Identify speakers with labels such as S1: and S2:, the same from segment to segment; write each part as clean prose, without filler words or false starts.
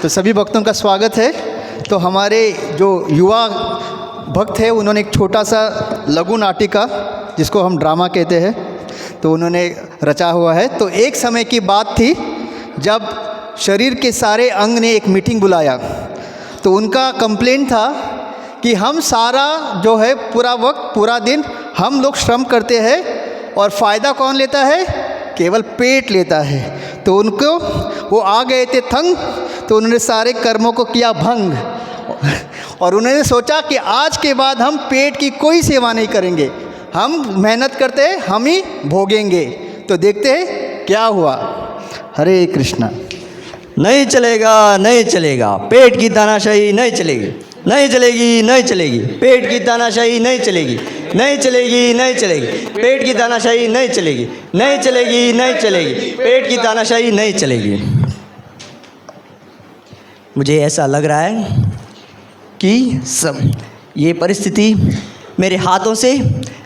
S1: तो सभी भक्तों का स्वागत है। तो हमारे जो युवा भक्त है उन्होंने एक छोटा सा लघु नाटिका जिसको हम ड्रामा कहते हैं तो उन्होंने रचा हुआ है। तो एक समय की बात थी जब शरीर के सारे अंग ने एक मीटिंग बुलाया। तो उनका कंप्लेंट था कि हम सारा जो है पूरा वक्त पूरा दिन हम लोग श्रम करते हैं और फ़ायदा कौन लेता है? केवल पेट लेता है। तो उनको वो आ गए थे तंग, तो उन्होंने सारे कर्मों को किया भंग और उन्होंने सोचा कि आज के बाद हम पेट की कोई सेवा नहीं करेंगे, हम मेहनत करते हैं, हम ही भोगेंगे। तो देखते हैं क्या हुआ। हरे कृष्णा।
S2: नहीं चलेगा, नहीं चलेगा, पेट की तानाशाही नहीं चलेगी, नहीं चलेगी, नहीं चलेगी, पेट की तानाशाही नहीं चलेगी, नहीं चलेगी, नहीं चलेगी, पेट की तानाशाही नहीं चलेगी, नहीं चलेगी, नहीं चलेगी, पेट की तानाशाही नहीं चलेगी। मुझे ऐसा लग रहा है कि ये परिस्थिति मेरे हाथों से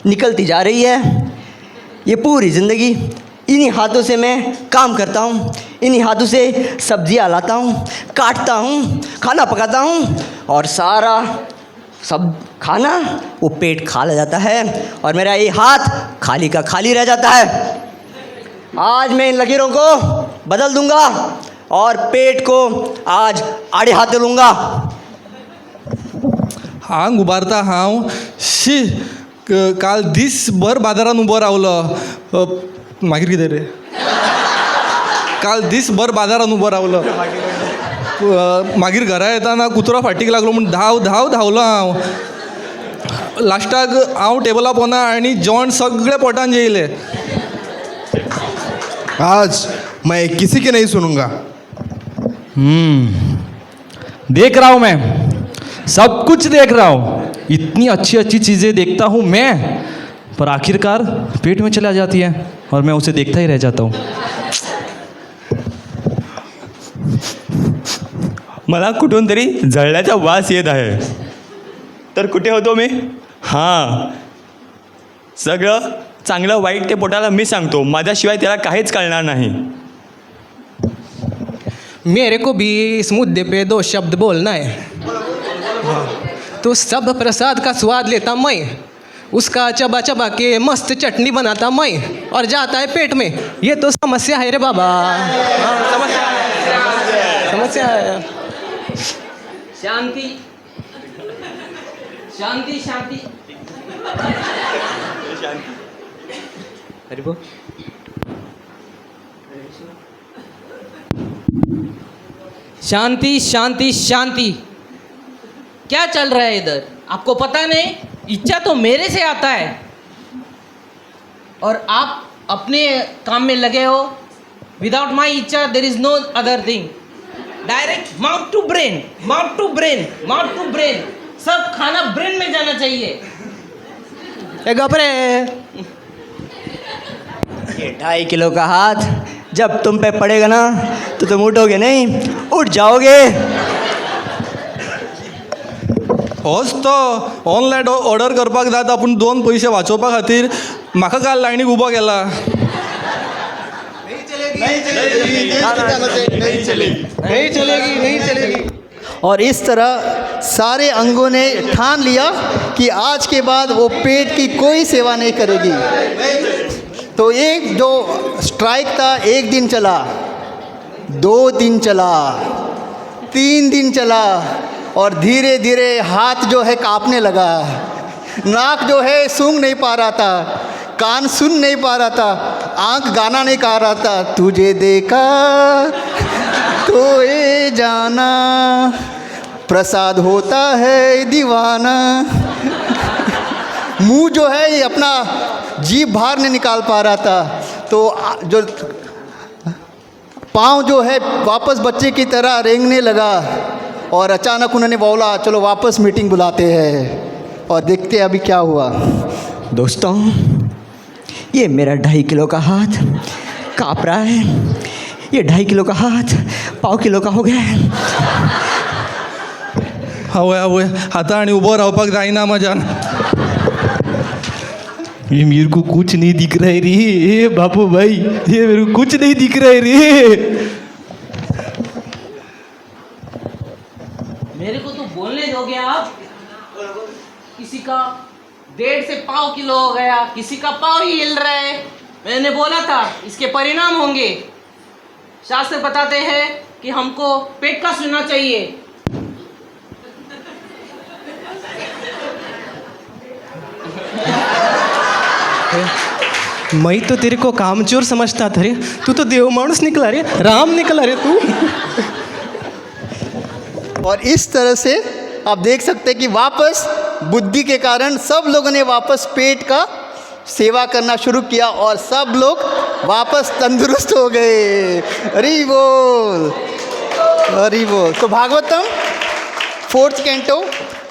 S2: निकलती जा रही है। ये पूरी ज़िंदगी इन्हीं हाथों से मैं काम करता हूँ, इन्हीं हाथों से सब्जियाँ लाता हूँ, काटता हूँ, खाना पकाता हूँ और सारा सब खाना वो पेट खा ले जाता है और मेरा ये हाथ खाली का खाली रह जाता है। आज मैं इन लकीरों को बदल दूंगा और पेट को आज आड़े हाथ लूँगा।
S3: हांग उबारता हांव शी काल दीसभर बाजारात उबो रावलो मागीर कितें रे काल दीसभर बाजारात उबो रावलो मागीर घरा येताना कुत्रो फाटीक लागलो म्हूण धांवलो हांव। लास्टाक हांव टेबला पोंदा आनी जेवण सगळें पोटान जेयलें।
S4: आज मैं किसी की नहीं सुनूंगा।
S5: देख रहा हूँ मैं, सब कुछ देख रहा हूँ, इतनी अच्छी अच्छी चीज़ें देखता हूँ मैं, पर आखिरकार पेट में चला जाती है और मैं उसे देखता ही रह जाता हूँ।
S2: मला कुठून तरी जळल्याचा वास येत आहे। तर कुठे होतो मी? हां, सगळं चांगलं वाईट ते पोटाला मी सांगतो, माझ्याशिवाय त्याला काहीच कळणार नाही।
S6: मेरे को भी इस मुद्दे पे 2 शब्द बोलना है। तो सब प्रसाद का स्वाद लेता मैं, उसका चबा चबा के मस्त चटनी बनाता मैं और जाता है पेट में। ये तो समस्या है रे बाबा। समस्या है।
S7: शांति शांति शांति।
S6: अरे वो
S7: शांति शांति शांति। क्या चल रहा है इधर? आपको पता नहीं? इच्छा तो मेरे से आता है और आप अपने काम में लगे हो। विदाउट माई इच्छा there is no other thing. Direct mouth to brain, mouth to brain, mouth to brain. सब खाना ब्रेन में जाना चाहिए।
S6: गपरे
S2: ये 2.5 किलो का हाथ जब तुम पे पड़ेगा ना तो तुम उठोगे नहीं, उठ जाओगे।
S3: होच तो ऑनलायन ऑर्डर करपाक जाता पूण 2 पयशे वाचोवपा खातीर म्हाका काल लायनीक उबो केला।
S1: नहीं चलेगी। और इस तरह सारे अंगों ने ठान लिया कि आज के बाद वो पेट की कोई सेवा नहीं करेगी। तो एक जो स्ट्राइक था, 1 दिन चला, 2 दिन चला, 3 दिन चला और धीरे धीरे हाथ जो है कांपने लगा, नाक जो है सूंघ नहीं पा रहा था, कान सुन नहीं पा रहा था, आंख गाना नहीं गा रहा था। तुझे देखा तो ये जाना प्रसाद होता है दीवाना। मुंह जो है ये अपना जीभ बाहर नहीं निकाल पा रहा था। तो जो पाँव जो है वापस बच्चे की तरह रेंगने लगा और अचानक उन्होंने बोला चलो वापस मीटिंग बुलाते हैं। और देखते हैं अभी क्या हुआ।
S2: दोस्तों, ये मेरा 2.5 किलो का हाथ काँप रहा है। ये 2.5 किलो का हाथ 1.5 किलो का हो गया है।
S3: आवय हाता आनी उबो रावपाक जायना म्हज्यान।
S5: ये मेरे को कुछ नहीं दिख रहा है रे बापू भाई, ये मेरे को कुछ नहीं दिख रहा है रे।
S7: मेरे को तो बोलने दोगे आप? किसी का 1.5 से 1.5 किलो हो गया, किसी का पाव ही हिल रहा है। मैंने बोला था इसके परिणाम होंगे। शास्त्र बताते हैं कि हमको पेट का सुनना चाहिए।
S6: मैं तो तेरे को कामचोर समझता था रे, तू तो देव मानुस निकला रे, राम निकला रे तू।
S1: और इस तरह से आप देख सकते हैं कि वापस बुद्धि के कारण सब लोगों ने वापस पेट का सेवा करना शुरू किया और सब लोग वापस तंदुरुस्त हो गए। हरि बोल, हरि बोल। तो Bhagavatam 4th canto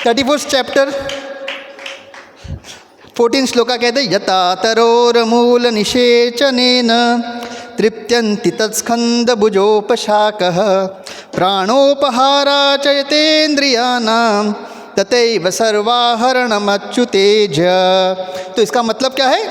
S1: 34th chapter 14 shloka कहते हैं, यथा तरोरमूल निषेचनेन तृप्यन्ति तत्स्कन्धभुजोपशाकः प्राणोपहारा च यतेन्द्रियाणां तथैव सर्वाहरणमच्युतेज। तो इसका मतलब क्या है?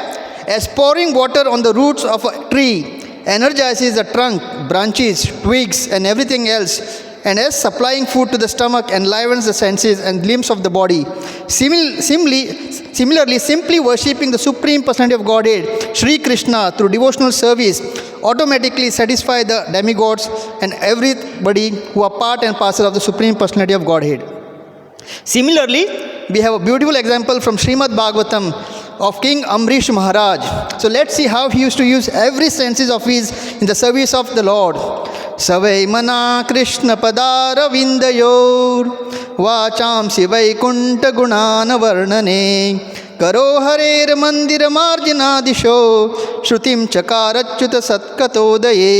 S1: As pouring water on the roots of a tree energizes the trunk, branches, twigs and everything else, and as supplying food to the stomach enlivens the senses and limbs of the body. Similarly, simply worshipping the Supreme Personality of Godhead, Sri Krishna, through devotional service automatically satisfy the demigods and everybody who are part and parcel of the Supreme Personality of Godhead. Similarly, we have a beautiful example from Srimad Bhagavatam of King Amrish Maharaj. So let's see how he used to use every senses of his in the service of the Lord. Savai mana Krishna padara vindayor vacham sivai kunta gunana varnane karo harer mandir marjanadisho shrutim chakarachyuta satkatodaye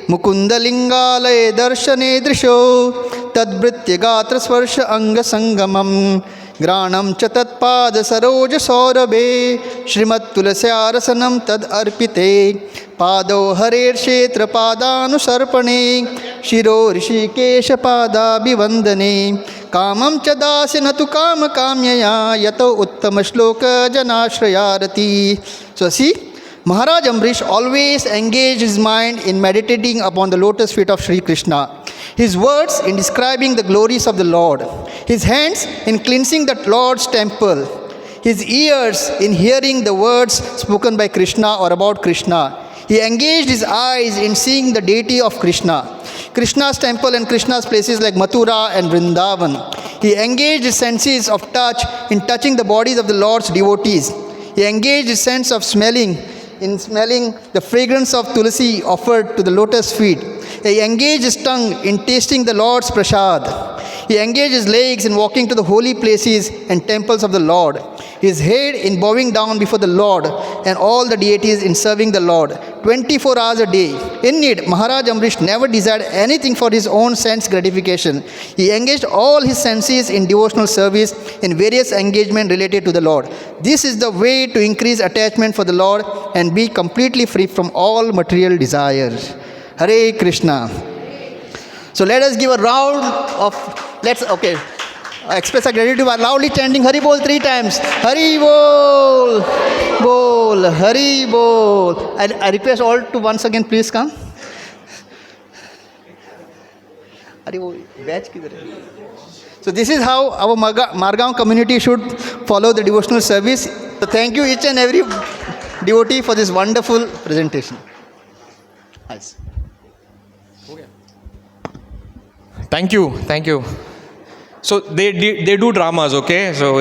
S1: mukunda lingalaye darshane drisho tadbritya gatra svarsha anga sangamam ग्राणम च तत्पाद सरोज सौरभे श्रीमत् तुलस्यारसनम तद अर्पिते पादो हरेर क्षेत्र पादानुसर्पणे शिरो ऋषिकेश पादाभिवंदने कामं च दास्य न तु काम काम्यया यतो उत्तम श्लोक जनाश्रयारति. So see, Maharaj Amrish always engaged his mind in meditating upon the lotus feet of Sri Krishna. His words in describing the glories of the Lord, his hands in cleansing the Lord's temple, his ears in hearing the words spoken by Krishna or about Krishna. He engaged his eyes in seeing the deity of Krishna, Krishna's temple and Krishna's places like Mathura and Vrindavan. He engaged his senses of touch in touching the bodies of the Lord's devotees. He engaged his sense of smelling in smelling the fragrance of tulsi offered to the lotus feet. He engaged his tongue in tasting the Lord's prasad. He engaged his legs in walking to the holy places and temples of the Lord. His head in bowing down before the Lord and all the deities in serving the Lord 24 hours a day. In need, Maharaj Amrish never desired anything for his own sense gratification. He engaged all his senses in devotional service in various engagements related to the Lord. This is the way to increase attachment for the Lord and be completely free from all material desires. Hare Krishna. So let us give a round of, express our gratitude by loudly chanting Hari Bol 3 times. Hari Bol, Bol, Hari Bol. I request all to once again please come. Hari Bol, batch kidhar hai? So this is how our Margaon community should follow the devotional service. So thank you each and every devotee for this wonderful presentation. Nice.
S8: Thank you. So they do dramas, okay? So